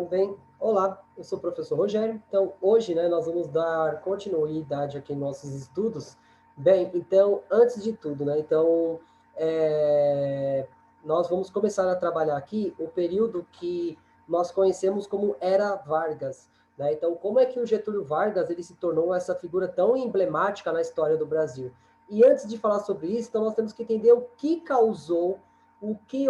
Bem, olá, eu sou o professor Rogério. Então, hoje, né, nós vamos dar continuidade aqui em nossos estudos. Bem, então, antes de tudo, né, então, nós vamos começar a trabalhar aqui o período que nós conhecemos como Era Vargas, né? Então, como é que o Getúlio Vargas ele se tornou essa figura tão emblemática na história do Brasil? E antes de falar sobre isso, então, nós temos que entender o que causou, o que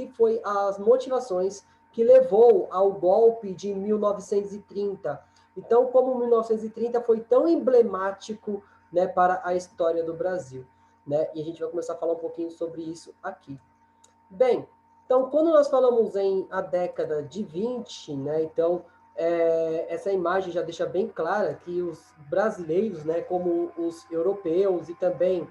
foi as motivações que levou ao golpe de 1930. Então, como 1930 foi tão emblemático, né, para a história do Brasil, né? E a gente vai começar a falar um pouquinho sobre isso aqui. Bem, então, quando nós falamos em a década de 20, né, então, essa imagem já deixa bem clara que os brasileiros, né, como os europeus e também,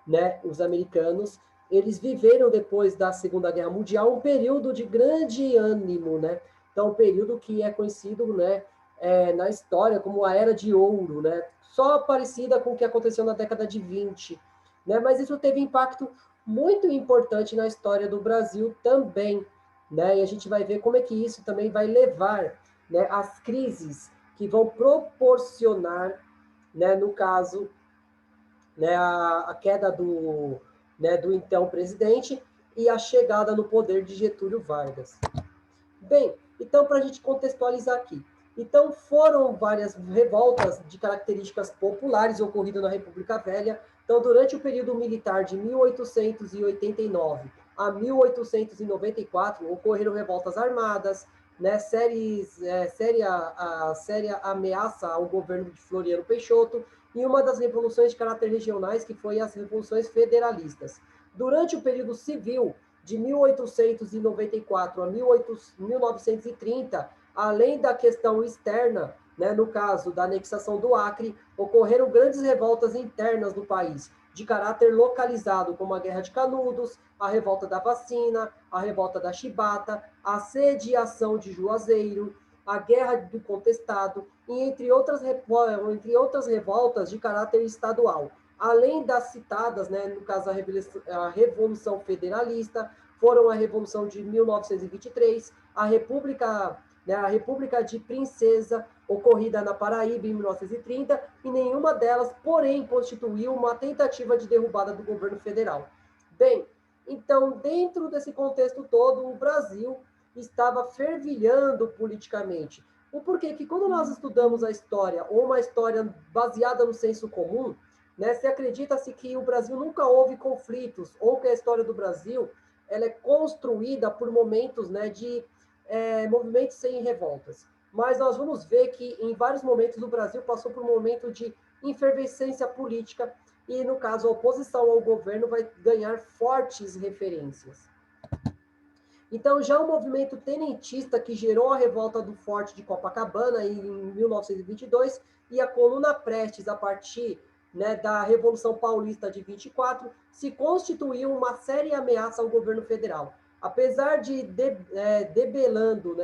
né, os americanos, eles viveram depois da Segunda Guerra Mundial um período de grande ânimo, né? Então, um período que é conhecido, né, na história como a Era de Ouro, né? Só parecida com o que aconteceu na década de 20, né? Mas isso teve impacto muito importante na história do Brasil também, né? E a gente vai ver como é que isso também vai levar, né, as crises que vão proporcionar, né, no caso, né, a queda do, né, do então presidente e a chegada no poder de Getúlio Vargas. Bem, então, para a gente contextualizar aqui. Então, foram várias revoltas de características populares ocorridas na República Velha. Então, durante o período militar de 1889 a 1894, ocorreram revoltas armadas, né, séria ameaça ao governo de Floriano Peixoto, e uma das revoluções de caráter regionais, que foi as revoluções federalistas. Durante o período civil, de 1894 a 1930, além da questão externa, né, no caso da anexação do Acre, ocorreram grandes revoltas internas no país, de caráter localizado, como a Guerra de Canudos, a Revolta da Vacina, a Revolta da Chibata, a Sediação de Juazeiro, a Guerra do Contestado, e entre outras revoltas de caráter estadual. Além das citadas, né, no caso a Revolução Federalista, foram a Revolução de 1923, a República de Princesa, ocorrida na Paraíba em 1930, e nenhuma delas, porém, constituiu uma tentativa de derrubada do governo federal. Bem, então, dentro desse contexto todo, o Brasil estava fervilhando politicamente. O porquê que quando nós estudamos a história, ou uma história baseada no senso comum, né, se acredita-se que o Brasil nunca houve conflitos, ou que a história do Brasil ela é construída por momentos, né, de movimentos sem revoltas. Mas nós vamos ver que em vários momentos o Brasil passou por um momento de efervescência política e, no caso, a oposição ao governo vai ganhar fortes referências. Então, já o movimento tenentista, que gerou a revolta do Forte de Copacabana em 1922, e a Coluna Prestes, a partir, né, da Revolução Paulista de 24, se constituiu uma séria ameaça ao governo federal. Apesar de debelados,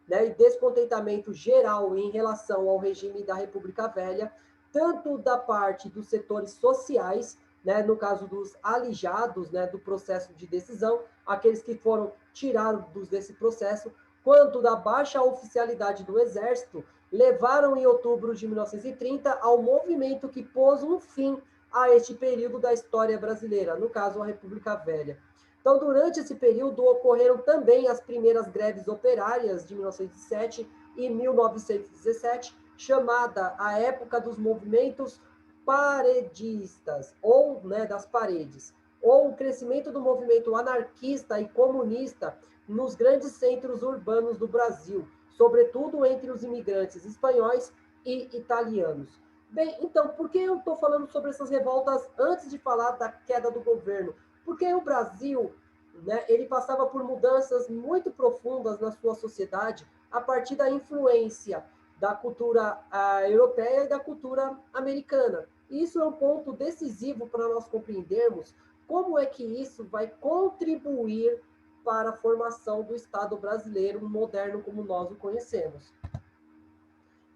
né, e descontentamento geral em relação ao regime da República Velha, tanto da parte dos setores sociais, né, no caso dos alijados, né, do processo de decisão, aqueles que foram tirados desse processo, quanto da baixa oficialidade do Exército, levaram em outubro de 1930 ao movimento que pôs um fim a este período da história brasileira, no caso a República Velha. Então, durante esse período, ocorreram também as primeiras greves operárias de 1907 e 1917, chamada a época dos movimentos paredistas, ou, né, das paredes, ou o crescimento do movimento anarquista e comunista nos grandes centros urbanos do Brasil, sobretudo entre os imigrantes espanhóis e italianos. Bem, então, por que eu estou falando sobre essas revoltas antes de falar da queda do governo? Porque o Brasil, né, ele passava por mudanças muito profundas na sua sociedade a partir da influência da cultura europeia e da cultura americana. Isso é um ponto decisivo para nós compreendermos como é que isso vai contribuir para a formação do Estado brasileiro moderno como nós o conhecemos.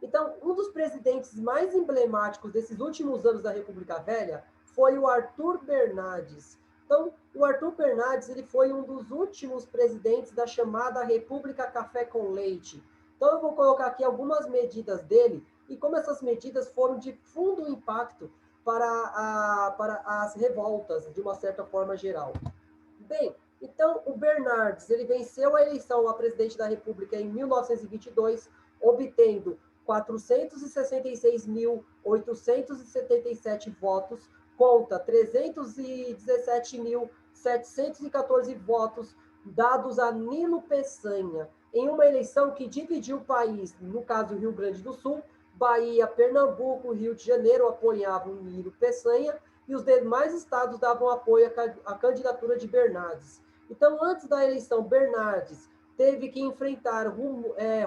Então, um dos presidentes mais emblemáticos desses últimos anos da República Velha foi o Arthur Bernardes. Então, o Arthur Bernardes ele foi um dos últimos presidentes da chamada República Café com Leite. Então, eu vou colocar aqui algumas medidas dele e como essas medidas foram de fundo impacto para as revoltas, de uma certa forma geral. Bem, então o Bernardes ele venceu a eleição a presidente da República em 1922, obtendo 466.877 votos contra 317.714 votos dados a Nilo Peçanha, em uma eleição que dividiu o país, no caso do Rio Grande do Sul, Bahia, Pernambuco, Rio de Janeiro apoiavam Nilo Peçanha e os demais estados davam apoio à candidatura de Bernardes. Então, antes da eleição, Bernardes teve que enfrentar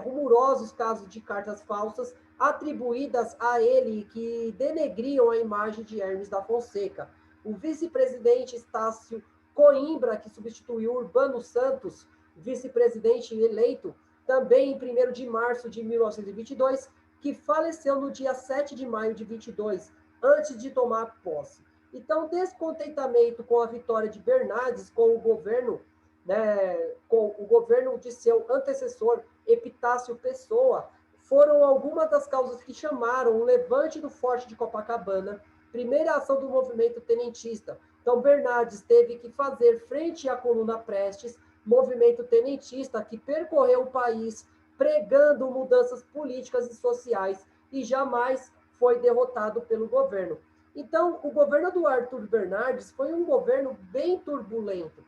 rumorosos casos de cartas falsas atribuídas a ele que denegriam a imagem de Hermes da Fonseca. O vice-presidente Estácio Coimbra, que substituiu Urbano Santos, vice-presidente eleito, também em 1º de março de 1922, que faleceu no dia 7 de maio de 22, antes de tomar posse. Então, descontentamento com a vitória de Bernardes com o governo, né, com o governo de seu antecessor, Epitácio Pessoa, foram algumas das causas que chamaram o levante do Forte de Copacabana, primeira ação do movimento tenentista. Então, Bernardes teve que fazer frente à Coluna Prestes, movimento tenentista que percorreu o país pregando mudanças políticas e sociais e jamais foi derrotado pelo governo. Então, o governo do Arthur Bernardes foi um governo bem turbulento.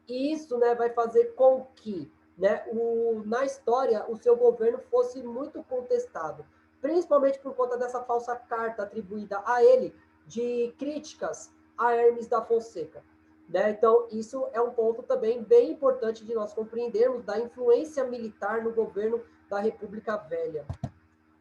E isso, né, vai fazer com que, né, na história, o seu governo fosse muito contestado, principalmente por conta dessa falsa carta atribuída a ele de críticas a Hermes da Fonseca. Né? Então, isso é um ponto também bem importante de nós compreendermos da influência militar no governo da República Velha.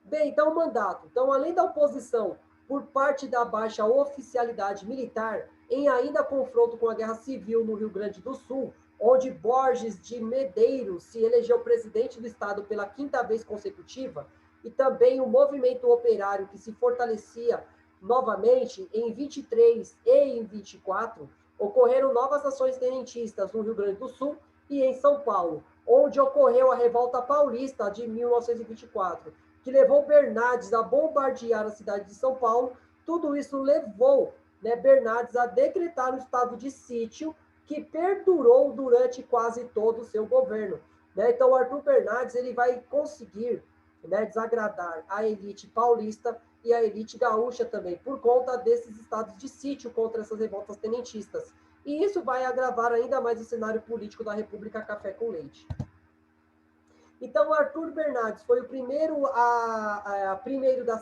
Bem, então o mandato. Então, além da oposição por parte da baixa oficialidade militar, em ainda confronto com a Guerra Civil no Rio Grande do Sul, onde Borges de Medeiros se elegeu presidente do Estado pela 5ª vez consecutiva, e também o movimento operário que se fortalecia novamente em 23 e em 24, ocorreram novas ações tenentistas no Rio Grande do Sul e em São Paulo, onde ocorreu a Revolta Paulista de 1924, que levou Bernardes a bombardear a cidade de São Paulo. Tudo isso levou, né, Bernardes a decretar um estado de sítio que perdurou durante quase todo o seu governo. Né? Então, Arthur Bernardes ele vai conseguir, né, desagradar a elite paulista e a elite gaúcha também, por conta desses estados de sítio contra essas revoltas tenentistas. E isso vai agravar ainda mais o cenário político da República Café com Leite. Então, Arthur Bernardes foi o primeiro, primeiro da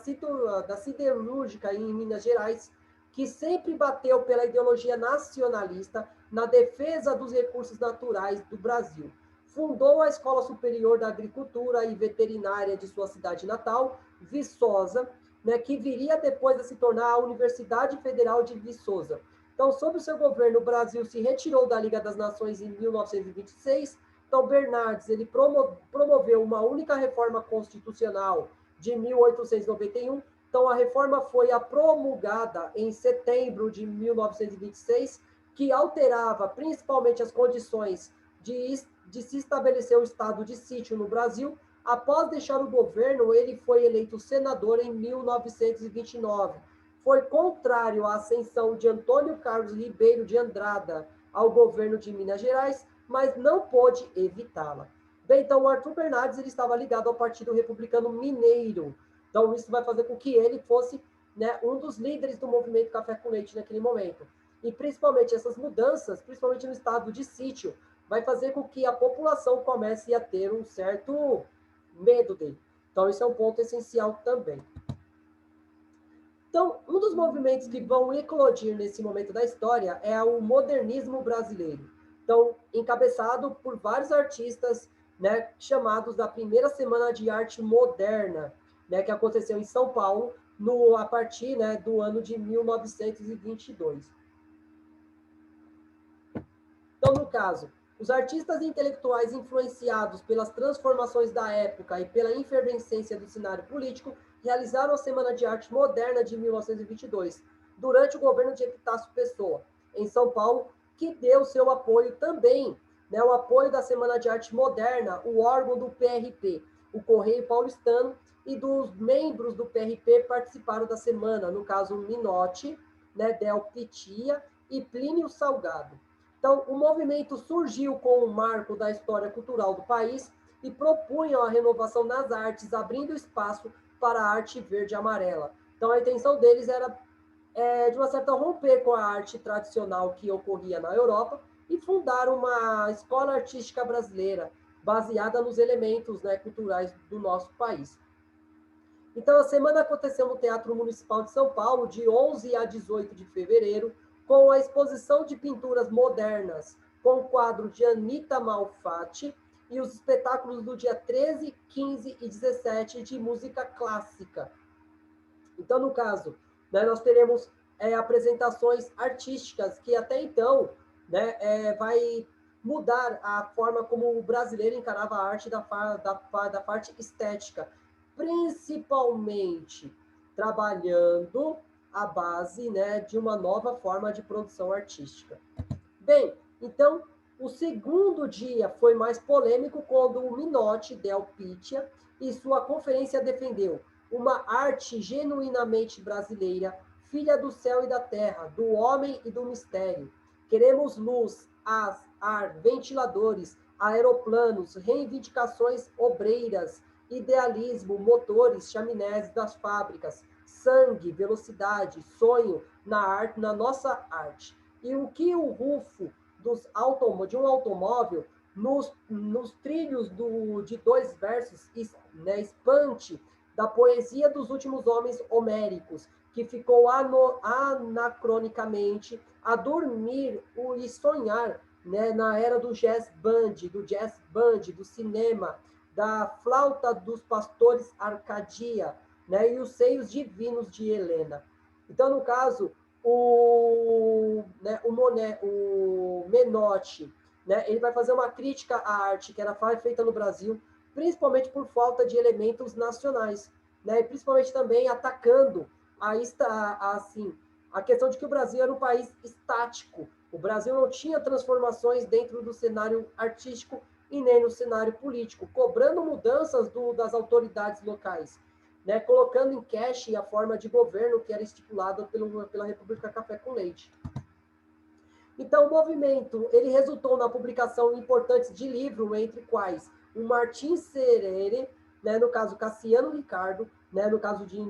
siderúrgica em Minas Gerais, que sempre bateu pela ideologia nacionalista na defesa dos recursos naturais do Brasil. Fundou a Escola Superior da Agricultura e Veterinária de sua cidade natal, Viçosa, né, que viria depois a se tornar a Universidade Federal de Viçosa. Então, sob o seu governo, o Brasil se retirou da Liga das Nações em 1926. Então, Bernardes ele promoveu uma única reforma constitucional de 1891. Então, a reforma foi promulgada em setembro de 1926, que alterava principalmente as condições de se estabelecer o estado de sítio no Brasil. Após deixar o governo, ele foi eleito senador em 1929. Foi contrário à ascensão de Antônio Carlos Ribeiro de Andrada ao governo de Minas Gerais, mas não pôde evitá-la. Bem, então o Arthur Bernardes ele estava ligado ao Partido Republicano Mineiro. Então isso vai fazer com que ele fosse, né, um dos líderes do movimento Café com Leite naquele momento. E principalmente essas mudanças, principalmente no estado de sítio, vai fazer com que a população comece a ter um certo medo dele. Então isso é um ponto essencial também. Então, um dos movimentos que vão eclodir nesse momento da história é o modernismo brasileiro. Então, encabeçado por vários artistas, né, chamados da primeira Semana de Arte Moderna, né, que aconteceu em São Paulo a partir, né, do ano de 1922. Então, no caso, os artistas intelectuais influenciados pelas transformações da época e pela efervescência do cenário político realizaram a Semana de Arte Moderna de 1922, durante o governo de Epitácio Pessoa. em São Paulo, que deu seu apoio também, né, o apoio da Semana de Arte Moderna, o órgão do PRP, o Correio Paulistano, e dos membros do PRP participaram da semana, no caso Minotti, né, Del Pitia e Plínio Salgado. Então, o movimento surgiu com o marco da história cultural do país e propunham a renovação nas artes, abrindo espaço para a arte verde e amarela. Então, a intenção deles era, de uma certa forma, romper com a arte tradicional que ocorria na Europa e fundar uma escola artística brasileira, baseada nos elementos, né, culturais do nosso país. Então, a semana aconteceu no Teatro Municipal de São Paulo, de 11 a 18 de fevereiro, com a exposição de pinturas modernas, com o quadro de Anita Malfatti, e os espetáculos do dia 13, 15 e 17 de música clássica. Então, no caso, né, nós teremos apresentações artísticas que até então, né, vai mudar a forma como o brasileiro encarava a arte da parte estética, principalmente trabalhando a base, né, de uma nova forma de produção artística. Bem, então, o segundo dia foi mais polêmico quando o Minotti Del Pitia, em sua conferência, defendeu uma arte genuinamente brasileira, filha do céu e da terra, do homem e do mistério. Queremos luz, ar, ventiladores, aeroplanos, reivindicações obreiras, idealismo, motores, chaminés das fábricas, sangue, velocidade, sonho na arte, na nossa arte. E o que o rufo de um automóvel nos trilhos de dois versos, né, espante da poesia dos últimos homens homéricos, que ficou anacronicamente a dormir e sonhar, né, na era do jazz band, do cinema, da flauta dos pastores Arcadia, né, e os seios divinos de Helena. Então, no caso, o Menotti, né, ele vai fazer uma crítica à arte que era feita no Brasil, principalmente por falta de elementos nacionais, né, e principalmente também atacando a questão de que o Brasil era um país estático. O Brasil não tinha transformações dentro do cenário artístico e nem no cenário político, cobrando mudanças das autoridades locais, né, colocando em cash a forma de governo que era estipulada pela República Café com Leite. Então, o movimento ele resultou na publicação importantes de livros, entre quais o Martim Serere, né, no caso Cassiano Ricardo, né, no caso de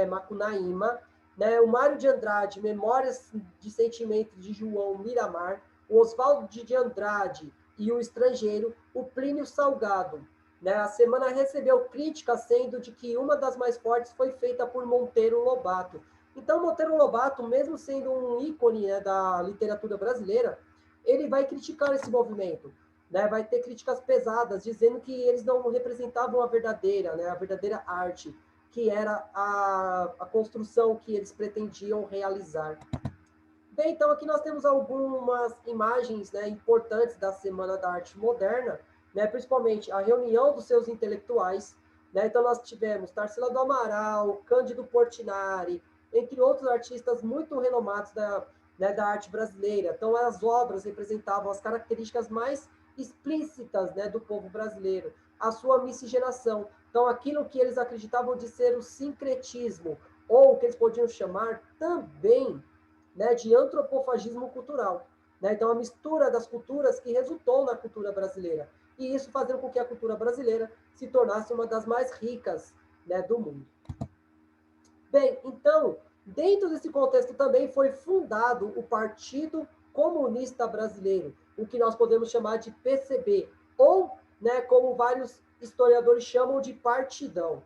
Macunaíma, né, o Mário de Andrade, Memórias de Sentimento de João Miramar, o Oswaldo de Andrade e o Estrangeiro, o Plínio Salgado. Né, a semana recebeu críticas, sendo de que uma das mais fortes foi feita por Monteiro Lobato. Então, Monteiro Lobato, mesmo sendo um ícone, né, da literatura brasileira, ele vai criticar esse movimento, né? Vai ter críticas pesadas, dizendo que eles não representavam a verdadeira arte, que era a construção que eles pretendiam realizar. Bem, então aqui nós temos algumas imagens, né, importantes da Semana da Arte Moderna, né, principalmente a reunião dos seus intelectuais, né, então nós tivemos Tarsila do Amaral, Cândido Portinari, entre outros artistas muito renomados da arte brasileira. Então as obras representavam as características mais explícitas, né, do povo brasileiro, a sua miscigenação. Então aquilo que eles acreditavam de ser o sincretismo, ou o que eles podiam chamar também, né, de antropofagismo cultural. Né? Então, a mistura das culturas que resultou na cultura brasileira. E isso fazendo com que a cultura brasileira se tornasse uma das mais ricas, né, do mundo. Bem, então, dentro desse contexto também foi fundado o Partido Comunista Brasileiro, o que nós podemos chamar de PCB, ou, né, como vários historiadores chamam de Partidão.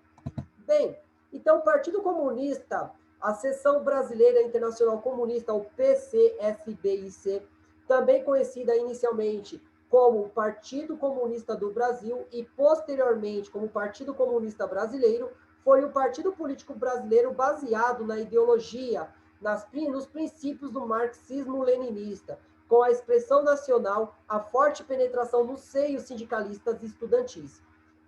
Bem, então o Partido Comunista, a Seção Brasileira Internacional Comunista, o PCSBIC, também conhecida inicialmente como Partido Comunista do Brasil e posteriormente como Partido Comunista Brasileiro, foi o partido político brasileiro baseado na ideologia, nos princípios do marxismo-leninista, com a expressão nacional, a forte penetração nos seios sindicalistas e estudantis.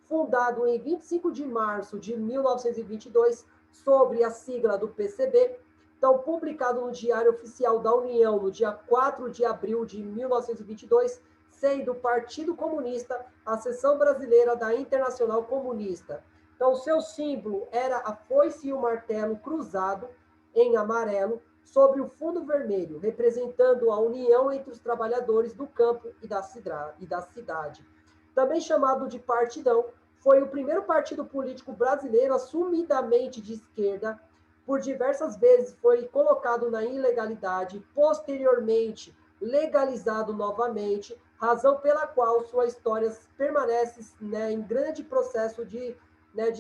Fundado em 25 de março de 1922, sobre a sigla do PCB, Então, publicado no Diário Oficial da União, no dia 4 de abril de 1922, sendo o Partido Comunista a seção brasileira da Internacional Comunista. Então, seu símbolo era a foice e o martelo cruzado em amarelo sobre o fundo vermelho, representando a união entre os trabalhadores do campo e da cidade. Também chamado de Partidão, foi o primeiro partido político brasileiro assumidamente de esquerda. Por diversas vezes foi colocado na ilegalidade, posteriormente legalizado novamente, razão pela qual sua história permanece, né, em grande processo de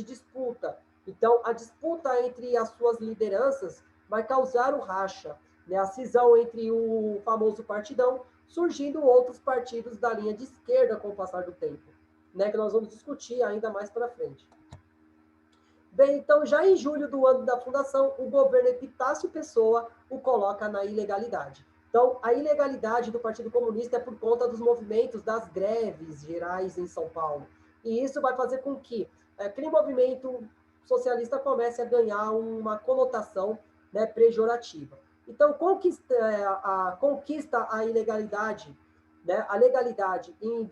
disputa. Então, a disputa entre as suas lideranças vai causar o racha, né, a cisão entre o famoso partidão, surgindo outros partidos da linha de esquerda com o passar do tempo, né, que nós vamos discutir ainda mais para frente. Bem, então, já em julho do ano da fundação, o governo Epitácio Pessoa o coloca na ilegalidade. Então, a ilegalidade do Partido Comunista é por conta dos movimentos das greves gerais em São Paulo. E isso vai fazer com que aquele movimento socialista comece a ganhar uma conotação, né, pejorativa. Então, conquista a ilegalidade, né, a legalidade em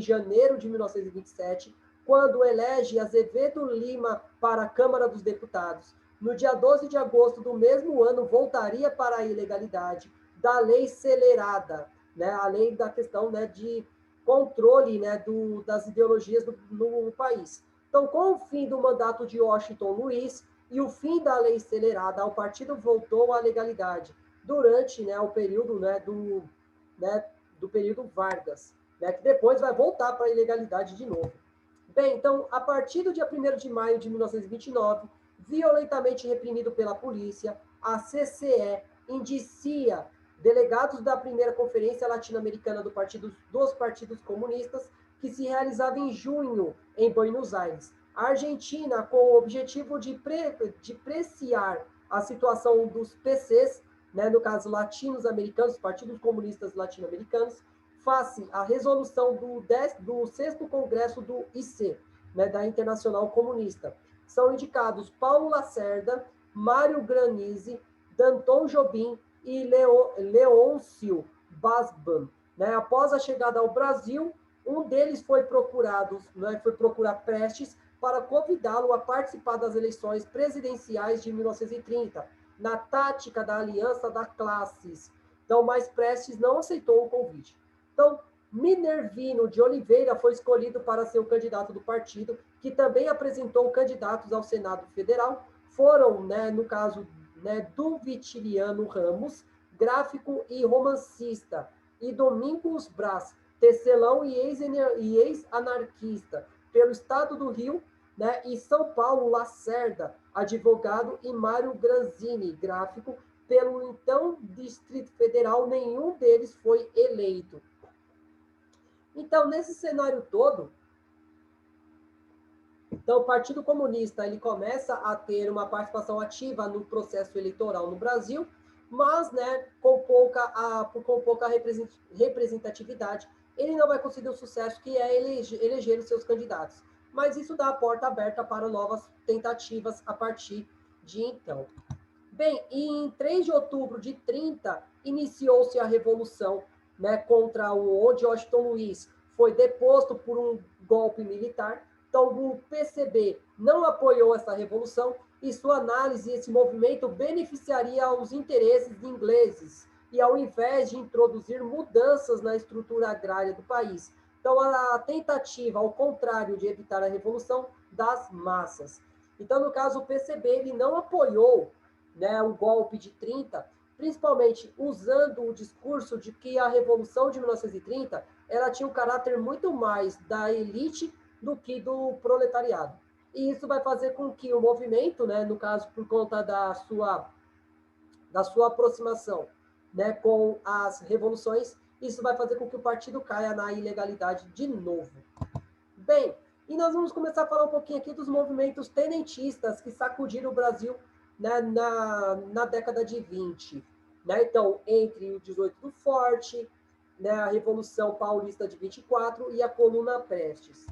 janeiro de 1927, quando elege Azevedo Lima para a Câmara dos Deputados. No dia 12 de agosto do mesmo ano, voltaria para a ilegalidade da lei celerada, né, a lei da questão, né, de controle, né, das ideologias no país. Então, com o fim do mandato de Washington Luiz e o fim da lei celerada, o partido voltou à legalidade durante, né, o período, do período Vargas, né, que depois vai voltar para a ilegalidade de novo. Bem, então, a partir do dia 1º de maio de 1929, violentamente reprimido pela polícia, a CCE indicia delegados da primeira Conferência Latino-Americana dos Partidos Comunistas, que se realizava em junho em Buenos Aires. A Argentina, com o objetivo de preciar a situação dos PCs, né, no caso latinos-americanos, Partidos Comunistas Latino-Americanos, face a resolução do 6º Congresso do IC, né, da Internacional Comunista. São indicados Paulo Lacerda, Mário Granizzi, Danton Jobim e Leôncio Basban. Né? Após a chegada ao Brasil, um deles foi procurar Prestes para convidá-lo a participar das eleições presidenciais de 1930, na tática da aliança das classes. Então, mas Prestes não aceitou o convite. Então, Minervino de Oliveira foi escolhido para ser o candidato do partido, que também apresentou candidatos ao Senado Federal. Foram, né, no caso, né, do Vitiliano Ramos, gráfico e romancista, e Domingos Brás, tecelão e ex-anarquista, pelo Estado do Rio, né, e São Paulo Lacerda, advogado, e Mário Granzini, gráfico, pelo então Distrito Federal. Nenhum deles foi eleito. Então, nesse cenário todo, então, o Partido Comunista ele começa a ter uma participação ativa no processo eleitoral no Brasil, mas, né, com pouca representatividade, ele não vai conseguir o sucesso que é eleger os seus candidatos. Mas isso dá a porta aberta para novas tentativas a partir de então. Bem, em 3 de outubro de 30, iniciou-se a Revolução, né, contra onde Washington Luiz foi deposto por um golpe militar. Então, o PCB não apoiou essa revolução e sua análise, esse movimento beneficiaria os interesses ingleses e ao invés de introduzir mudanças na estrutura agrária do país. Então, a tentativa, ao contrário de evitar a revolução das massas. Então, no caso, o PCB ele não apoiou, né, o golpe de 30, principalmente usando o discurso de que a Revolução de 1930 ela tinha um caráter muito mais da elite do que do proletariado. E isso vai fazer com que o movimento, né, no caso, por conta da sua aproximação, né, com as revoluções, isso vai fazer com que o partido caia na ilegalidade de novo. Bem, e nós vamos começar a falar um pouquinho aqui dos movimentos tenentistas que sacudiram o Brasil, né, na década de 20. Né? Então, entre o 18 do Forte, né, a Revolução Paulista de 24 e a Coluna Prestes.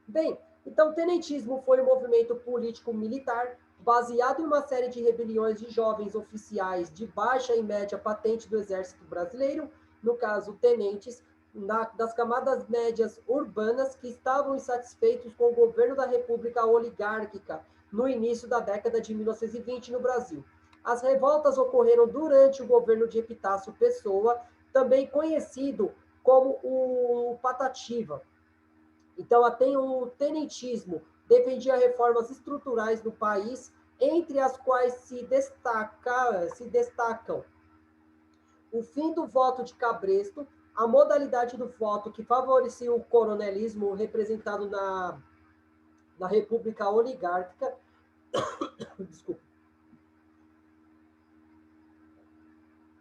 Bem, então o tenentismo foi um movimento político-militar baseado em uma série de rebeliões de jovens oficiais de baixa e média patente do Exército Brasileiro, no caso, tenentes, das camadas médias urbanas que estavam insatisfeitos com o governo da República Oligárquica no início da década de 1920 no Brasil. As revoltas ocorreram durante o governo de Epitácio Pessoa, também conhecido como o Patativa. Então, tem o tenentismo, defendia reformas estruturais no país, entre as quais se destacam o fim do voto de cabresto, a modalidade do voto que favorecia o coronelismo representado na República Oligárquica. Desculpa.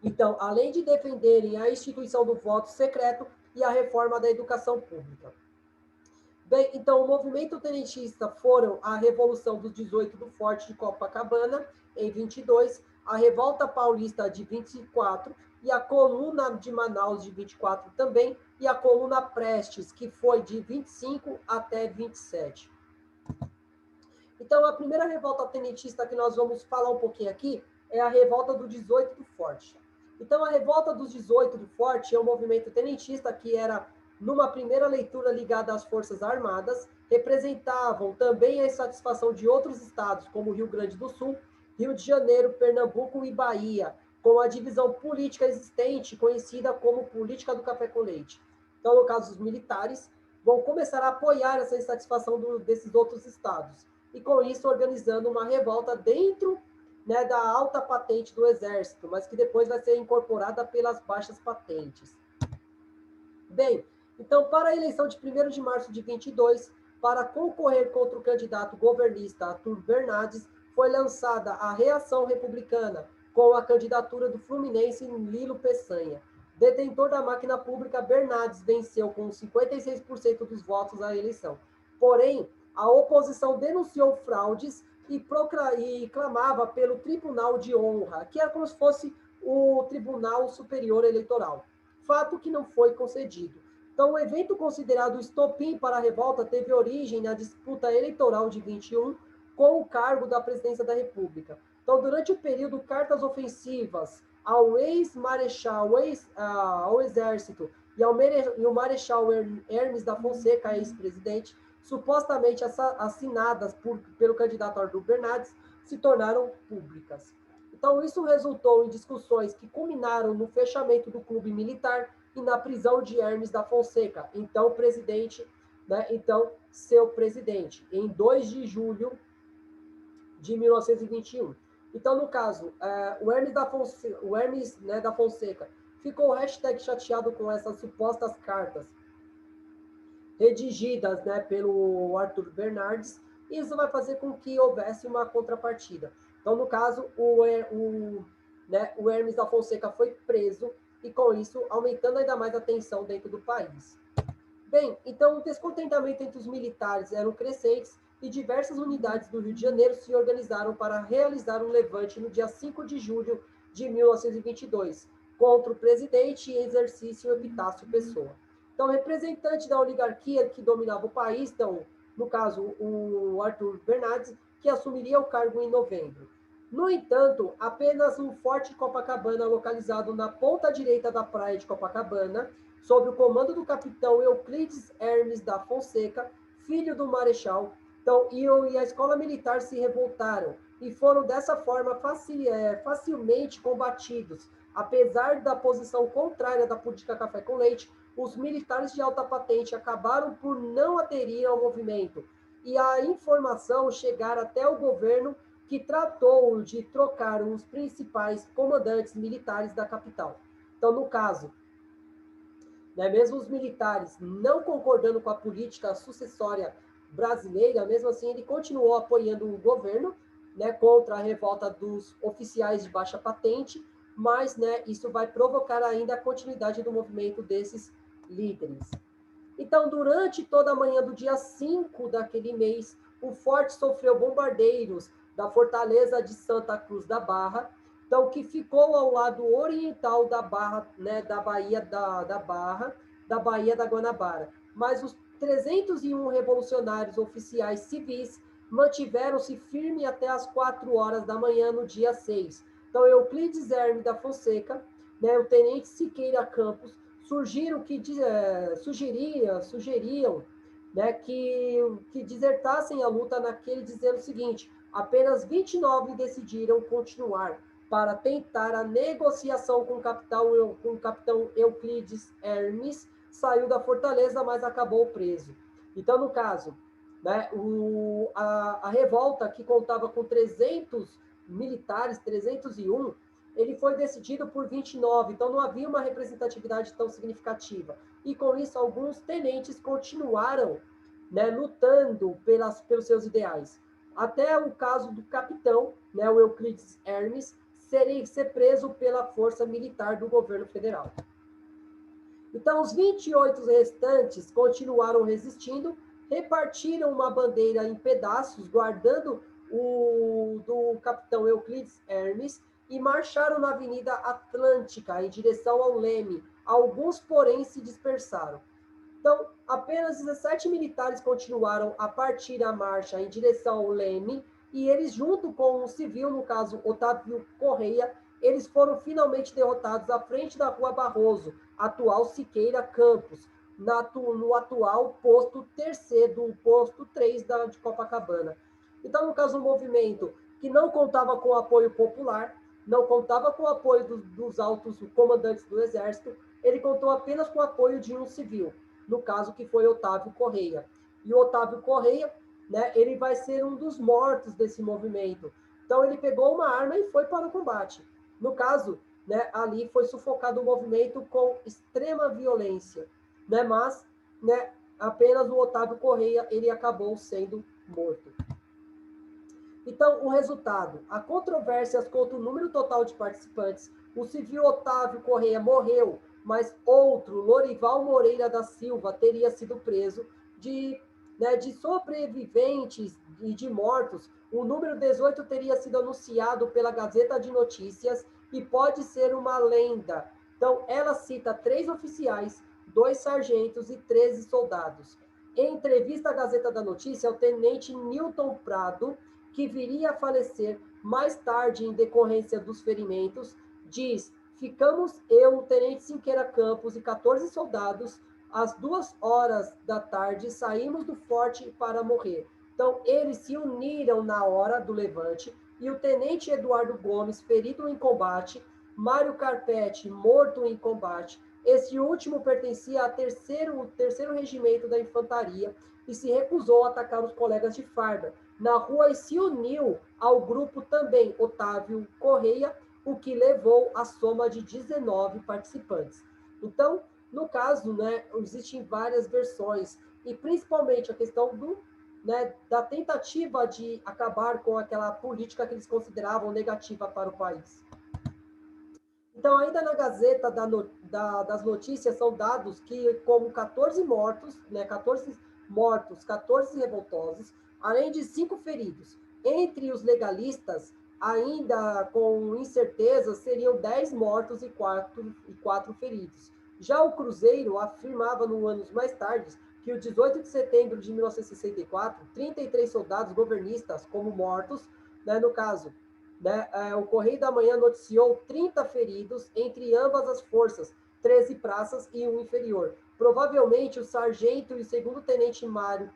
Então, além de defenderem a instituição do voto secreto e a reforma da educação pública. Bem, então, o movimento tenentista foram a Revolução dos 18 do Forte de Copacabana, em 22, a Revolta Paulista de 24, e a Comuna de Manaus de 24 também, e a Comuna Prestes, que foi de 25 até 27. Então, a primeira revolta tenentista que nós vamos falar um pouquinho aqui é a Revolta do 18 do Forte. Então, a Revolta dos 18 do Forte é um movimento tenentista que era, numa primeira leitura ligada às Forças Armadas, representavam também a insatisfação de outros estados, como Rio Grande do Sul, Rio de Janeiro, Pernambuco e Bahia, com a divisão política existente, conhecida como política do café com leite. Então, no caso, os militares vão começar a apoiar essa insatisfação desses outros estados, e com isso organizando uma revolta dentro, né, da alta patente do Exército, mas que depois vai ser incorporada pelas baixas patentes. Bem, então, para a eleição de 1º de março de 22, para concorrer contra o candidato governista Arthur Bernardes, foi lançada a Reação Republicana, com a candidatura do fluminense Lilo Peçanha. Detentor da máquina pública, Bernardes venceu com 56% dos votos à eleição. Porém, a oposição denunciou fraudes e clamava pelo Tribunal de Honra, que era como se fosse o Tribunal Superior Eleitoral. Fato que não foi concedido. Então, o evento considerado estopim para a revolta teve origem na disputa eleitoral de 21 com o cargo da presidência da República. Então, durante o período, cartas ofensivas ao ex-marechal, ao Exército e ao Marechal Hermes da Fonseca, ex-presidente, supostamente assinadas pelo candidato Arthur Bernardes, se tornaram públicas. Então, isso resultou em discussões que culminaram no fechamento do clube militar e na prisão de Hermes da Fonseca, então presidente, né, então seu presidente, em 2 de julho de 1921. Então, no caso, o Hermes, né, da Fonseca ficou chateado com essas supostas cartas redigidas, né, pelo Arthur Bernardes, e isso vai fazer com que houvesse uma contrapartida. Então, no caso, o Hermes da Fonseca foi preso, e com isso, aumentando ainda mais a tensão dentro do país. Bem, então, o descontentamento entre os militares eram crescentes, e diversas unidades do Rio de Janeiro se organizaram para realizar um levante no dia 5 de julho de 1922, contra o presidente em exercício Epitácio Pessoa. Então, representante da oligarquia que dominava o país, então, no caso, o Arthur Bernardes, que assumiria o cargo em novembro. No entanto, apenas um forte Copacabana, localizado na ponta direita da praia de Copacabana, sob o comando do capitão Euclides Hermes da Fonseca, filho do marechal, então, e a escola militar se revoltaram, e foram dessa forma facilmente combatidos. Apesar da posição contrária da política café com leite, os militares de alta patente acabaram por não aderir ao movimento, e a informação chegar até o governo, que tratou de trocar os principais comandantes militares da capital. Então, no caso, né, mesmo os militares não concordando com a política sucessória brasileira, mesmo assim ele continuou apoiando o governo, né, contra a revolta dos oficiais de baixa patente, mas, né, isso vai provocar ainda a continuidade do movimento desses líderes. Então, durante toda a manhã do dia 5 daquele mês, o forte sofreu bombardeios da fortaleza de Santa Cruz da Barra, então, que ficou ao lado oriental da Barra, né, da Baía da Barra, da Baía da Guanabara. Mas os 301 revolucionários oficiais civis mantiveram-se firme até as 4 horas da manhã no dia 6. Então, Euclides Hermes da Fonseca, né, o tenente Siqueira Campos, sugeriam, né, que desertassem a luta naquele, dizendo o seguinte: apenas 29 decidiram continuar para tentar a negociação com o capitão Euclides Hermes, saiu da fortaleza, mas acabou preso. Então, no caso, né, a revolta, que contava com 300 militares, 301, ele foi decidido por 29, então não havia uma representatividade tão significativa. E com isso, alguns tenentes continuaram, né, lutando pelos seus ideais. Até o caso do capitão, né, o Euclides Hermes, ser preso pela força militar do governo federal. Então, os 28 restantes continuaram resistindo, repartiram uma bandeira em pedaços, guardando o do capitão Euclides Hermes, e marcharam na Avenida Atlântica em direção ao Leme. Alguns, porém, se dispersaram. Então, apenas 17 militares continuaram a partir a marcha em direção ao Leme, e eles, junto com um civil, no caso Otávio Correia, eles foram finalmente derrotados à frente da Rua Barroso, atual Siqueira Campos, no atual posto terceiro, posto 3 de Copacabana. Então, no caso, um movimento que não contava com apoio popular, não contava com o apoio dos altos comandantes do Exército, ele contou apenas com o apoio de um civil, no caso que foi Otávio Correia. E o Otávio Correia, né, ele vai ser um dos mortos desse movimento. Então ele pegou uma arma e foi para o combate. No caso, né, ali foi sufocado o movimento com extrema violência, né, mas, né, apenas o Otávio Correia ele acabou sendo morto. Então, o resultado: há controvérsias quanto ao número total de participantes. O civil Otávio Correia morreu, mas outro, Lorival Moreira da Silva, teria sido preso. De sobreviventes e de mortos, o número 18 teria sido anunciado pela Gazeta de Notícias e pode ser uma lenda. Então, ela cita 3 oficiais, 2 sargentos e 13 soldados. Em entrevista à Gazeta da Notícia, o tenente Newton Prado, que viria a falecer mais tarde em decorrência dos ferimentos, diz: ficamos eu, o tenente Siqueira Campos e 14 soldados, às 2 horas da tarde, saímos do forte para morrer. Então, eles se uniram na hora do levante, e o tenente Eduardo Gomes, ferido em combate, Mário Carpetti, morto em combate. Esse último pertencia ao terceiro regimento da infantaria e se recusou a atacar os colegas de farda na rua e se uniu ao grupo também Otávio Correia, o que levou a soma de 19 participantes. Então, no caso, né, existem várias versões, e principalmente a questão da tentativa de acabar com aquela política que eles consideravam negativa para o país. Então, ainda na Gazeta das Notícias são dados que, como 14 mortos, né, 14 mortos, 14 revoltosos, além de 5 feridos. Entre os legalistas, ainda com incerteza, seriam 10 mortos e 4 feridos. Já o Cruzeiro afirmava, anos mais tarde, que o 18 de setembro de 1964, 33 soldados governistas como mortos, né, no caso, né, o Correio da Manhã noticiou 30 feridos entre ambas as forças, 13 praças e um inferior. Provavelmente o sargento e o segundo-tenente Mário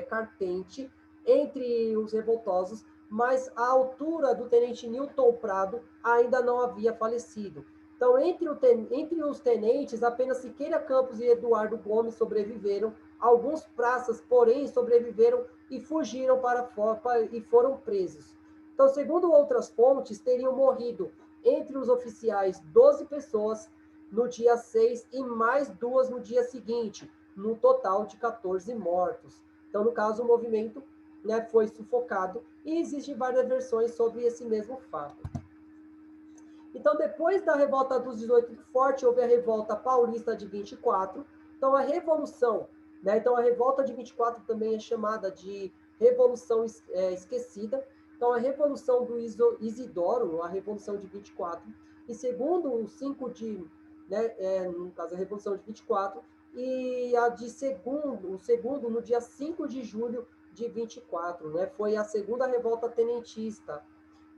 Carpente entre os revoltosos, mas a altura do tenente Newton Prado ainda não havia falecido. Então, entre os tenentes, apenas Siqueira Campos e Eduardo Gomes sobreviveram. Alguns praças, porém, sobreviveram e fugiram para fora e foram presos. Então, segundo outras fontes, teriam morrido entre os oficiais 12 pessoas no dia 6 e mais 2 no dia seguinte, num total de 14 mortos. Então, no caso, o movimento, né, foi sufocado e existem várias versões sobre esse mesmo fato. Então, depois da revolta dos 18 do Forte, houve a revolta paulista de 24. Então, a revolução, né, então a revolta de 24 também é chamada de Revolução Esquecida. Então, a Revolução do Isidoro, a Revolução de 24, e segundo o 5 de, né, no caso, a Revolução de 24, e a de segundo, o segundo no dia 5 de julho de 24, né? Foi a segunda revolta tenentista.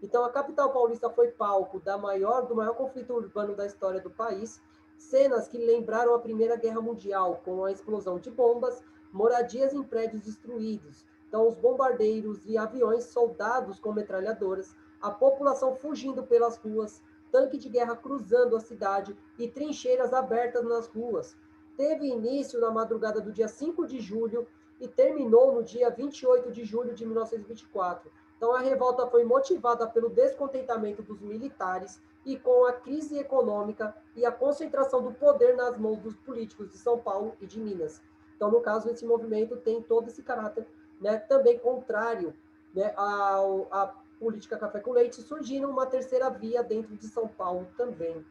Então, a capital paulista foi palco do maior conflito urbano da história do país, cenas que lembraram a Primeira Guerra Mundial, com a explosão de bombas, moradias em prédios destruídos, então os bombardeiros e aviões, soldados com metralhadoras, a população fugindo pelas ruas, tanque de guerra cruzando a cidade e trincheiras abertas nas ruas. Teve início na madrugada do dia 5 de julho e terminou no dia 28 de julho de 1924. Então, a revolta foi motivada pelo descontentamento dos militares e com a crise econômica e a concentração do poder nas mãos dos políticos de São Paulo e de Minas. Então, no caso, esse movimento tem todo esse caráter, né, também contrário, né, à política café com leite, surgindo uma terceira via dentro de São Paulo também.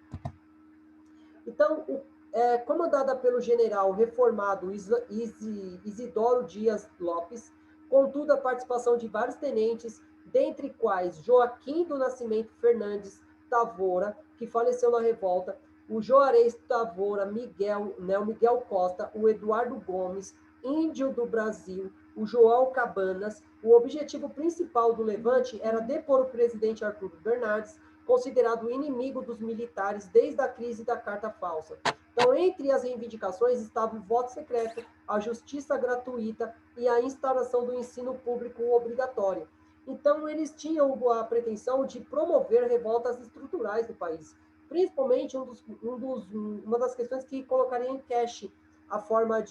Então, comandada pelo general reformado Isidoro Dias Lopes, contudo a participação de vários tenentes, dentre quais Joaquim do Nascimento Fernandes Tavora, que faleceu na revolta, o Juarez Tavora Miguel Costa, o Eduardo Gomes, Índio do Brasil, o João Cabanas. O objetivo principal do levante era depor o presidente Arthur Bernardes, considerado inimigo dos militares desde a crise da Carta Falsa. Então, entre as reivindicações estavam o voto secreto, a justiça gratuita e a instauração do ensino público obrigatório. Então, eles tinham a pretensão de promover revoltas estruturais do país, principalmente uma das questões que colocaria em xeque a forma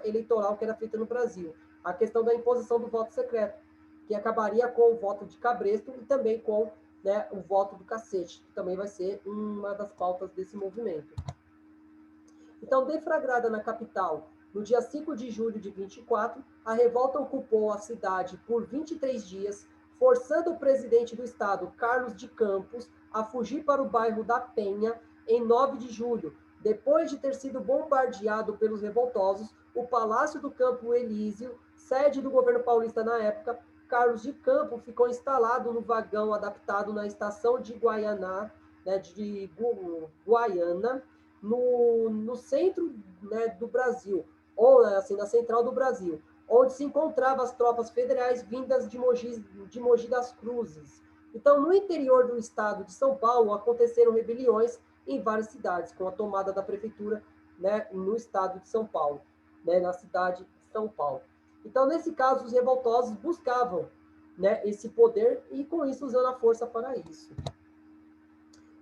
eleitoral que era feita no Brasil, a questão da imposição do voto secreto, que acabaria com o voto de cabresto e também com, né, o voto do cacete, que também vai ser uma das pautas desse movimento. Então, deflagrada na capital no dia 5 de julho de 24, a revolta ocupou a cidade por 23 dias, forçando o presidente do estado, Carlos de Campos, a fugir para o bairro da Penha em 9 de julho. Depois de ter sido bombardeado pelos revoltosos, o Palácio do Campo Elísio, sede do governo paulista na época, Carlos de Campos ficou instalado no vagão adaptado na estação de Guaiana, né, no centro, né, do Brasil, ou assim, na central do Brasil, onde se encontravam as tropas federais vindas de Mogi das Cruzes. Então, no interior do estado de São Paulo, aconteceram rebeliões em várias cidades, com a tomada da prefeitura, né, no estado de São Paulo, né, na cidade de São Paulo. Então, nesse caso, os revoltosos buscavam, né, esse poder e, com isso, usando a força para isso.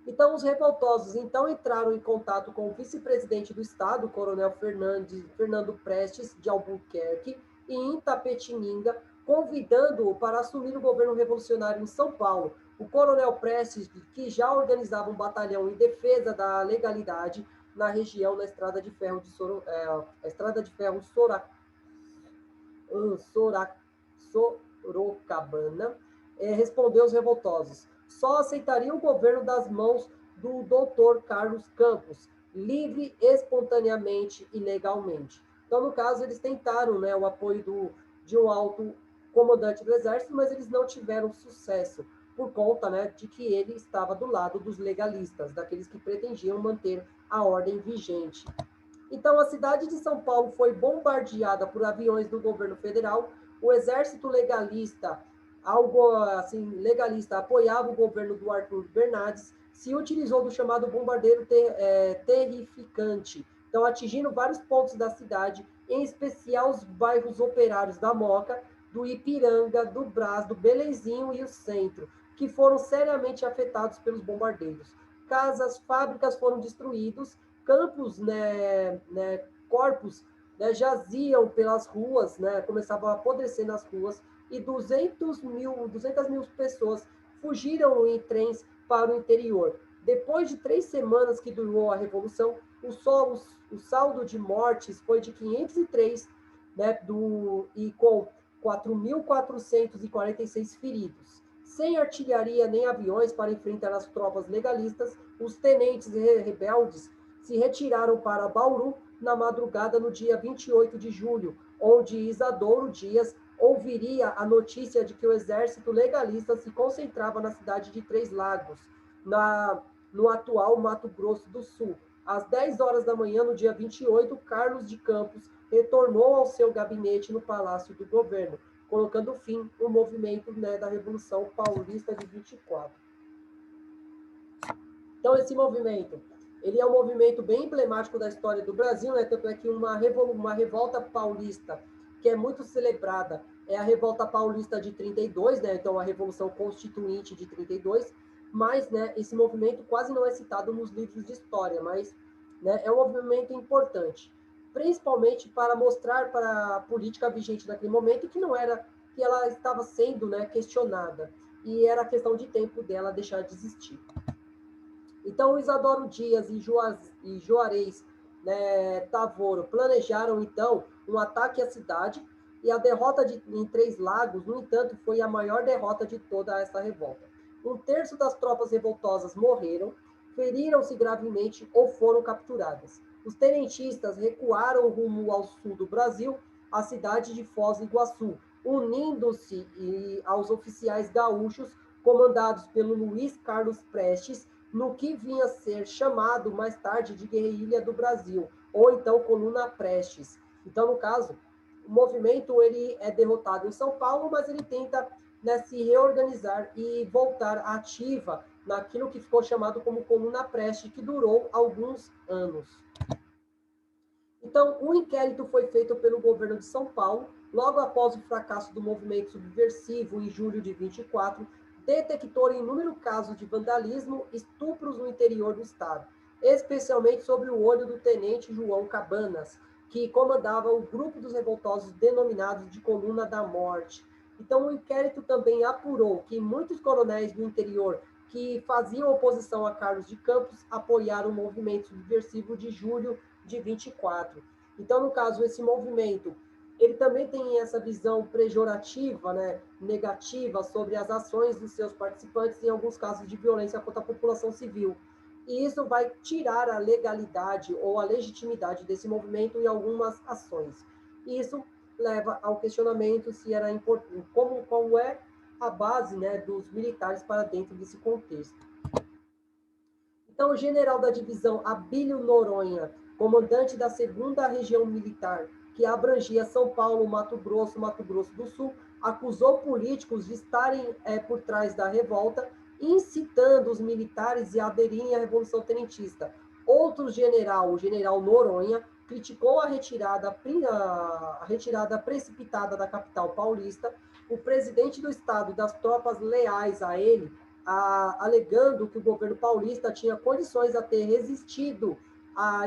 Então, os revoltosos então entraram em contato com o vice-presidente do estado, o coronel Fernando Prestes de Albuquerque, em Itapetininga, convidando-o para assumir o governo revolucionário em São Paulo. O coronel Prestes, que já organizava um batalhão em defesa da legalidade na região, na Estrada de Ferro de Sorocabana, respondeu aos revoltosos: só aceitaria o governo das mãos do doutor Carlos Campos, livre, espontaneamente e legalmente. Então, no caso, eles tentaram, né, o apoio de um alto comandante do exército, mas eles não tiveram sucesso, por conta, né, de que ele estava do lado dos legalistas, daqueles que pretendiam manter a ordem vigente. Então, a cidade de São Paulo foi bombardeada por aviões do governo federal. O exército legalista, apoiava o governo do Arthur Bernardes, se utilizou do chamado bombardeiro terrificante, então atingindo vários pontos da cidade, em especial os bairros operários da Moca, do Ipiranga, do Brás, do Belenzinho e o Centro, que foram seriamente afetados pelos bombardeiros. Casas, fábricas foram destruídos, campos, corpos, né, jaziam pelas ruas, né, começavam a apodrecer nas ruas, e 200 mil pessoas fugiram em trens para o interior. Depois de 3 semanas que durou a Revolução, o saldo de mortes foi de 503, né, e com 4.446 feridos. Sem artilharia nem aviões para enfrentar as tropas legalistas, os tenentes rebeldes se retiraram para Bauru na madrugada no dia 28 de julho, onde Isadoro Dias ouviria a notícia de que o exército legalista se concentrava na cidade de Três Lagos, no atual Mato Grosso do Sul. Às 10 horas da manhã, no dia 28, Carlos de Campos retornou ao seu gabinete no Palácio do Governo, colocando fim ao movimento, né, da Revolução Paulista de 24. Então, esse movimento, ele é um movimento bem emblemático da história do Brasil, né? Tanto é que uma revolta paulista, que é muito celebrada, é a Revolta Paulista de 32, né? Então, a Revolução Constituinte de 32, mas, né, esse movimento quase não é citado nos livros de história, mas, né, é um movimento importante, principalmente para mostrar para a política vigente naquele momento que não era, que ela estava sendo, né, questionada, e era questão de tempo dela deixar de existir. Então, Isadoro Dias e Juarez, né, Tavoro planejaram, então, um ataque à cidade, e a derrota em Três Lagos, no entanto, foi a maior derrota de toda essa revolta. Um terço das tropas revoltosas morreram, feriram-se gravemente ou foram capturadas. Os tenentistas recuaram rumo ao sul do Brasil, à cidade de Foz do Iguaçu, unindo-se aos oficiais gaúchos comandados pelo Luiz Carlos Prestes, no que vinha a ser chamado mais tarde de Guerrilha do Brasil, ou então Coluna Prestes. Então, no caso, o movimento ele é derrotado em São Paulo, mas ele tenta, né, se reorganizar e voltar ativa naquilo que ficou chamado como Coluna Prestes, que durou alguns anos. Então, um inquérito foi feito pelo governo de São Paulo, logo após o fracasso do movimento subversivo em julho de 24, detectou inúmeros casos de vandalismo e estupros no interior do estado, especialmente sob o olho do tenente João Cabanas, que comandava o grupo dos revoltosos denominados de Coluna da Morte. Então, o inquérito também apurou que muitos coronéis do interior que faziam oposição a Carlos de Campos apoiaram o movimento subversivo de julho de 24. Então, no caso, esse movimento, ele também tem essa visão pejorativa, né, negativa sobre as ações dos seus participantes, em alguns casos de violência contra a população civil. E isso vai tirar a legalidade ou a legitimidade desse movimento em algumas ações. E isso leva ao questionamento se era importante, como é a base, né, dos militares para dentro desse contexto. Então, o general da divisão Abílio Noronha, comandante da 2ª Região Militar, que abrangia São Paulo, Mato Grosso do Sul, acusou políticos de estarem por trás da revolta, incitando os militares a aderirem à Revolução Tenentista. Outro general, o general Noronha, criticou a retirada precipitada da capital paulista. O presidente do estado e das tropas leais a ele, alegando que o governo paulista tinha condições a ter resistido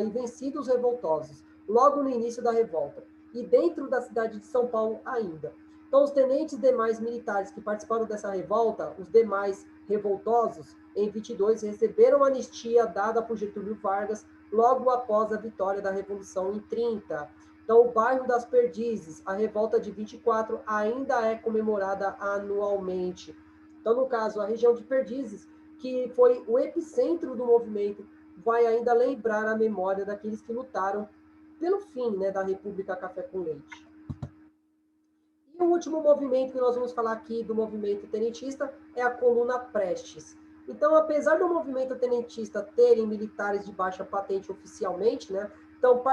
e vencido os revoltosos, logo no início da revolta, e dentro da cidade de São Paulo ainda. Então, os tenentes demais militares que participaram dessa revolta, os demais revoltosos, em 22, receberam a anistia dada por Getúlio Vargas logo após a vitória da Revolução em 30. Então, o bairro das Perdizes, a revolta de 24, ainda é comemorada anualmente. Então, no caso, a região de Perdizes, que foi o epicentro do movimento, vai ainda lembrar a memória daqueles que lutaram pelo fim, né, da República Café com Leite. E o último movimento que nós vamos falar aqui do movimento tenentista é a Coluna Prestes. Então, apesar do movimento tenentista terem militares de baixa patente oficialmente, né, então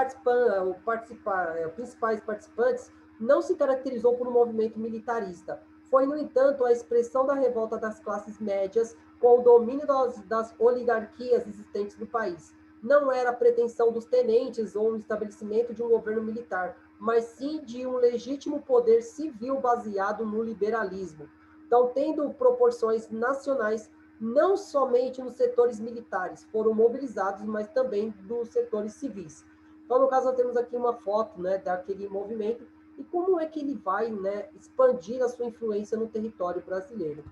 principais participantes não se caracterizou por um movimento militarista. Foi, no entanto, a expressão da revolta das classes médias com o domínio das oligarquias existentes no país. Não era a pretensão dos tenentes ou o estabelecimento de um governo militar, mas sim de um legítimo poder civil baseado no liberalismo. Então, tendo proporções nacionais, não somente nos setores militares foram mobilizados, mas também dos setores civis. Então, no caso, nós temos aqui uma foto, né, daquele movimento e como é que ele vai, né, expandir a sua influência no território brasileiro.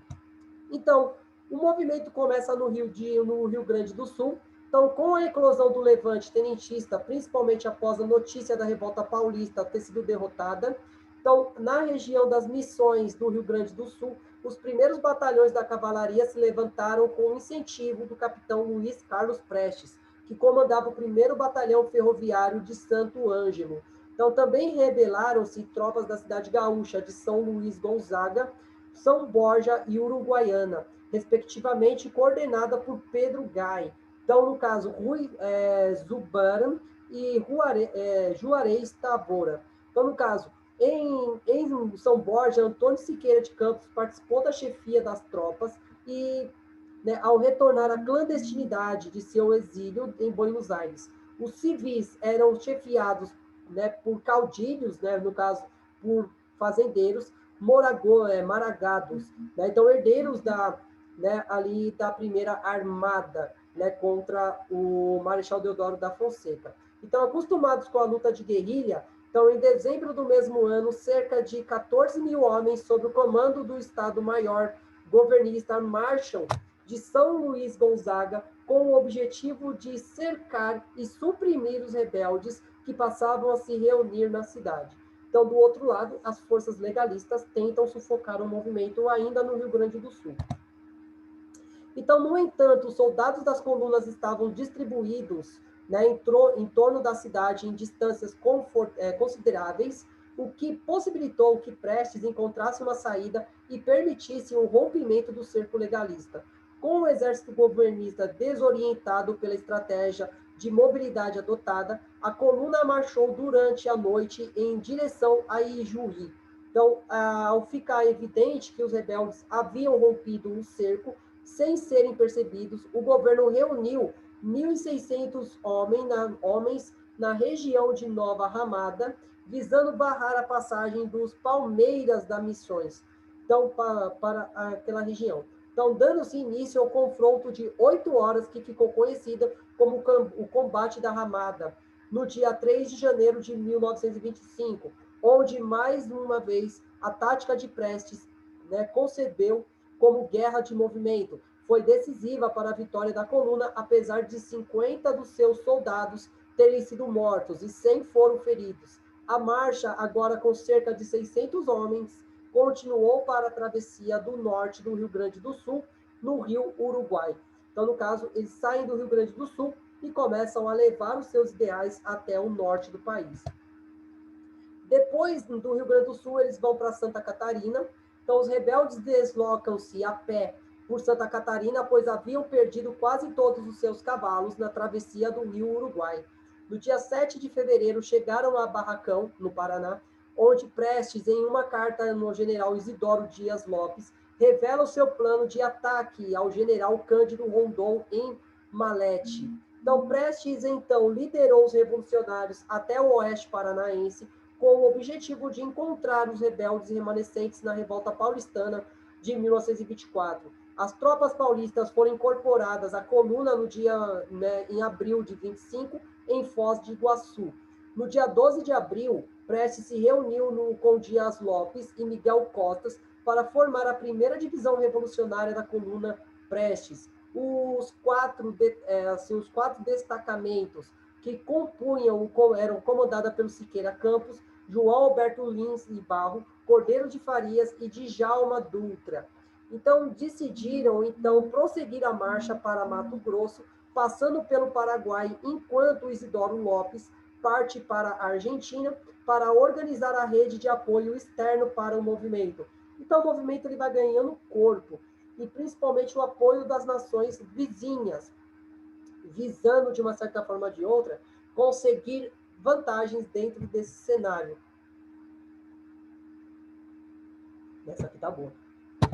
Então, o movimento começa no Rio Grande do Sul. Então, com a eclosão do levante tenentista, principalmente após a notícia da revolta paulista ter sido derrotada, então, na região das Missões do Rio Grande do Sul, os primeiros batalhões da cavalaria se levantaram com o incentivo do capitão Luiz Carlos Prestes, que comandava o 1º Batalhão Ferroviário de Santo Ângelo. Então, também rebelaram-se tropas da cidade gaúcha de São Luís Gonzaga, São Borja e Uruguaiana, respectivamente coordenada por Pedro Gai. Então, no caso, Rui Zubaran e Juarez Tabora. Então, no caso, em São Borja, Antônio Siqueira de Campos participou da chefia das tropas e, né, ao retornar à clandestinidade de seu exílio em Buenos Aires, os civis eram chefiados, né, por caudilhos, né, no caso, por fazendeiros, maragados, né, então herdeiros né, ali da primeira armada, né, contra o Marechal Deodoro da Fonseca. Então, acostumados com a luta de guerrilha, então, em dezembro do mesmo ano, cerca de 14 mil homens, sob o comando do Estado-Maior governista Marshal de São Luís Gonzaga, com o objetivo de cercar e suprimir os rebeldes que passavam a se reunir na cidade. Então, do outro lado, as forças legalistas tentam sufocar o movimento ainda no Rio Grande do Sul. Então, no entanto, os soldados das colunas estavam distribuídos, né, em torno da cidade em distâncias consideráveis, o que possibilitou que Prestes encontrasse uma saída e permitisse um rompimento do cerco legalista. Com o exército governista desorientado pela estratégia de mobilidade adotada, a coluna marchou durante a noite em direção a Ijuí. Então, ao ficar evidente que os rebeldes haviam rompido o cerco, sem serem percebidos, o governo reuniu 1.600 homens na região de Nova Ramada, visando barrar a passagem dos Palmeiras da Missões, então, para aquela região. Então, dando-se início ao confronto de 8 horas, que ficou conhecida como o Combate da Ramada, no dia 3 de janeiro de 1925, onde, mais uma vez, a tática de Prestes, né, concebeu como guerra de movimento. Foi decisiva para a vitória da coluna, apesar de 50 dos seus soldados terem sido mortos e 100 foram feridos. A marcha, agora com cerca de 600 homens, continuou para a travessia do norte do Rio Grande do Sul, no rio Uruguai. Então, no caso, eles saem do Rio Grande do Sul e começam a levar os seus ideais até o norte do país. Depois do Rio Grande do Sul, eles vão para Santa Catarina. Então, os rebeldes deslocam-se a pé por Santa Catarina, pois haviam perdido quase todos os seus cavalos na travessia do rio Uruguai. No dia 7 de fevereiro, chegaram a Barracão, no Paraná, onde Prestes, em uma carta no general Isidoro Dias Lopes, revela o seu plano de ataque ao general Cândido Rondon em Malete. Então, Prestes, então, liderou os revolucionários até o oeste paranaense, com o objetivo de encontrar os rebeldes remanescentes na revolta paulistana de 1924. As tropas paulistas foram incorporadas à coluna no dia, né, em abril de 25, em Foz de Iguaçu. No dia 12 de abril, Prestes se reuniu com Dias Lopes e Miguel Costas para formar a primeira divisão revolucionária da coluna Prestes. Os quatro destacamentos que compunham, eram comandadas pelo Siqueira Campos, João Alberto Lins e Barro, Cordeiro de Farias e Djalma Dutra. Então, decidiram, então, prosseguir a marcha para Mato Grosso, passando pelo Paraguai, enquanto Isidoro Lopes parte para a Argentina para organizar a rede de apoio externo para o movimento. Então, o movimento ele vai ganhando corpo, e principalmente o apoio das nações vizinhas, visando, de uma certa forma ou de outra, conseguir vantagens dentro desse cenário. Essa aqui tá boa.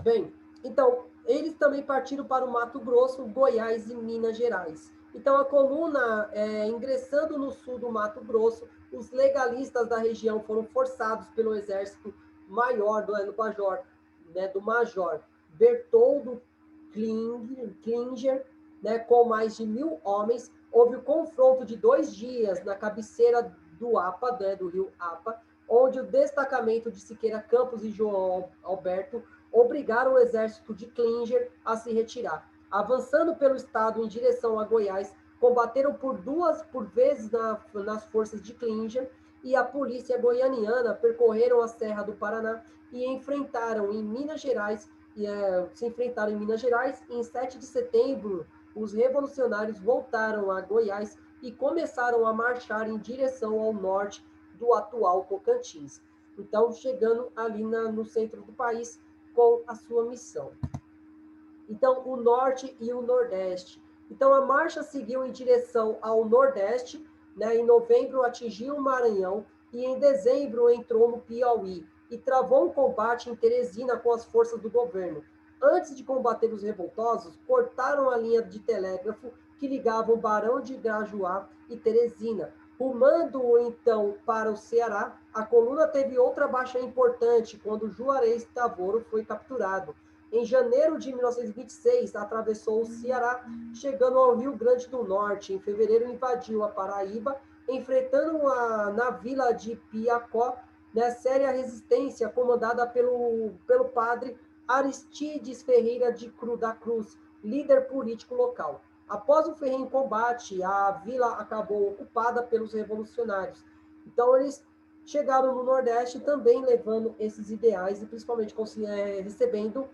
Bem, então, eles também partiram para o Mato Grosso, Goiás e Minas Gerais. Então, a coluna, ingressando no sul do Mato Grosso, os legalistas da região foram forçados pelo exército maior do Major Bertoldo Klinger, né, com mais de 1.000 homens. Houve o confronto de 2 dias na cabeceira do APA, né, do rio APA, onde o destacamento de Siqueira Campos e João Alberto obrigaram o exército de Klinger a se retirar. Avançando pelo estado em direção a Goiás, combateram por vezes nas forças de Klinger, e a polícia goianiana percorreram a Serra do Paraná e enfrentaram em Minas Gerais, se enfrentaram em Minas Gerais, e em 7 de setembro, os revolucionários voltaram a Goiás e começaram a marchar em direção ao norte do atual Tocantins. Então, chegando ali no centro do país com a sua missão. Então, o norte e o nordeste. Então, a marcha seguiu em direção ao Nordeste, né? Em novembro atingiu o Maranhão e em dezembro entrou no Piauí e travou um combate em Teresina com as forças do governo. Antes de combater os revoltosos, cortaram a linha de telégrafo que ligava o Barão de Grajuá e Teresina. Rumando então para o Ceará, a coluna teve outra baixa importante quando Juarez Tavoro foi capturado. Em janeiro de 1926, atravessou o Ceará, chegando ao Rio Grande do Norte. Em fevereiro, invadiu a Paraíba, enfrentando na vila de Piacó, né, séria resistência comandada pelo padre Aristides Ferreira da Cruz, líder político local. Após o ferrenho combate, a vila acabou ocupada pelos revolucionários. Então, eles chegaram no Nordeste também levando esses ideais e principalmente recebendo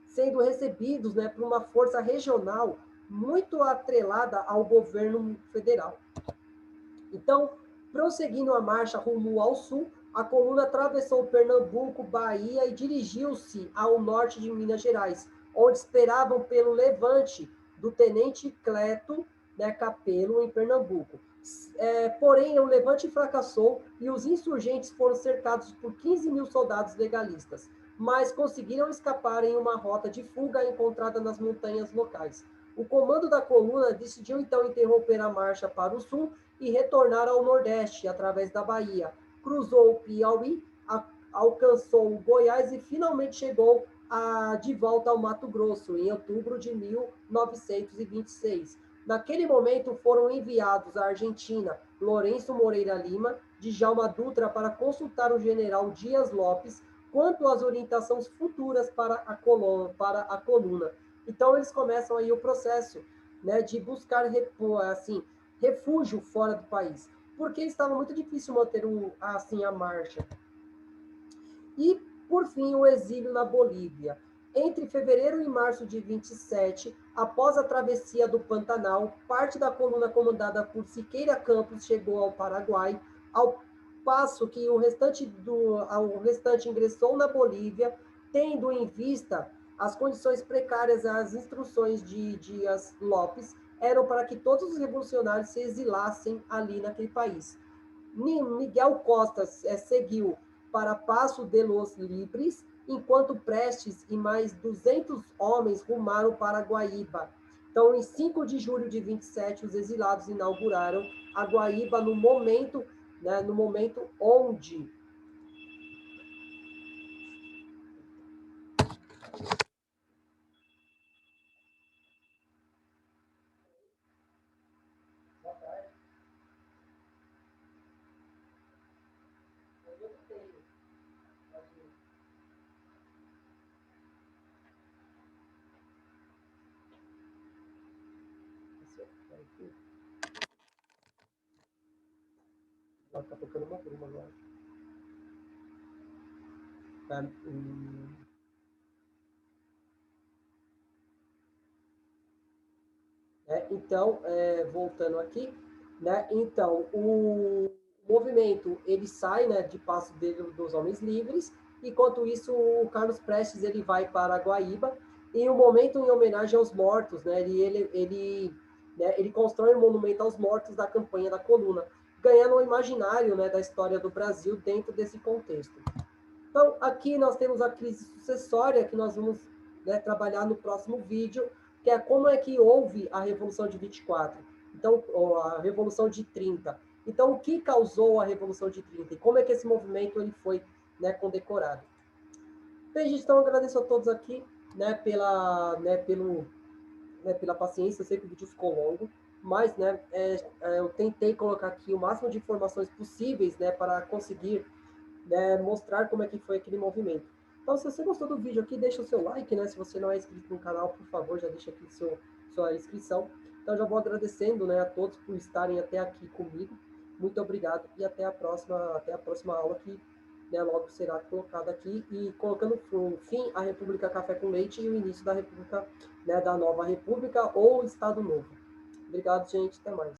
sendo recebidos, né, por uma força regional muito atrelada ao governo federal. Então, prosseguindo a marcha rumo ao sul, a coluna atravessou Pernambuco, Bahia e dirigiu-se ao norte de Minas Gerais, onde esperavam pelo levante do tenente Cleto, né, Capelo, em Pernambuco. Porém, o levante fracassou e os insurgentes foram cercados por 15 mil soldados legalistas, mas conseguiram escapar em uma rota de fuga encontrada nas montanhas locais. O comando da coluna decidiu então interromper a marcha para o sul e retornar ao Nordeste através da Bahia. Cruzou o Piauí, alcançou o Goiás e finalmente chegou de volta ao Mato Grosso, em outubro de 1926. Naquele momento foram enviados à Argentina Lourenço Moreira Lima, Djalma Dutra, para consultar o general Dias Lopes quanto às orientações futuras para a coluna. Então, eles começam aí o processo, né, de buscar assim, refúgio fora do país, porque estava muito difícil manter a marcha. E, por fim, o exílio na Bolívia. Entre fevereiro e março de 27, após a travessia do Pantanal, parte da coluna comandada por Siqueira Campos chegou ao Paraguai, ao passo que o restante ingressou na Bolívia, tendo em vista as condições precárias. As instruções de Dias Lopes eram para que todos os revolucionários se exilassem ali naquele país. Miguel Costa seguiu para Passo de los Libres, enquanto Prestes e mais 200 homens rumaram para Guaíba. Então, em 5 de julho de 27, os exilados inauguraram a Guaíba no momento onde está tocando uma bruma agora. Então, voltando aqui, né? Então, o movimento ele sai, né, de Passo dos Homens Livres. Enquanto isso, o Carlos Prestes ele vai para Guaíba e o momento em homenagem aos mortos, né? Ele constrói um monumento aos mortos da campanha da coluna, ganhando o imaginário, né, da história do Brasil dentro desse contexto. Então, aqui nós temos a crise sucessória, que nós vamos, né, trabalhar no próximo vídeo, que é como é que houve a Revolução de 24, então, a Revolução de 30. Então, o que causou a Revolução de 30 e como é que esse movimento ele foi, né, condecorado. Bem, gente, então, eu agradeço a todos aqui, né, pela paciência. Eu sei que o vídeo ficou longo, mas, né, eu tentei colocar aqui o máximo de informações possíveis, né, para conseguir, né, mostrar como é que foi aquele movimento. Então, se você gostou do vídeo aqui, deixa o seu like, né? Se você não é inscrito no canal, por favor, já deixa aqui sua inscrição. Então, já vou agradecendo, né, a todos por estarem até aqui comigo. Muito obrigado e até a próxima aula que, né, logo será colocada aqui e colocando fim à República Café com Leite e o início da República, né, da Nova República ou Estado Novo. Obrigado, gente. Até mais.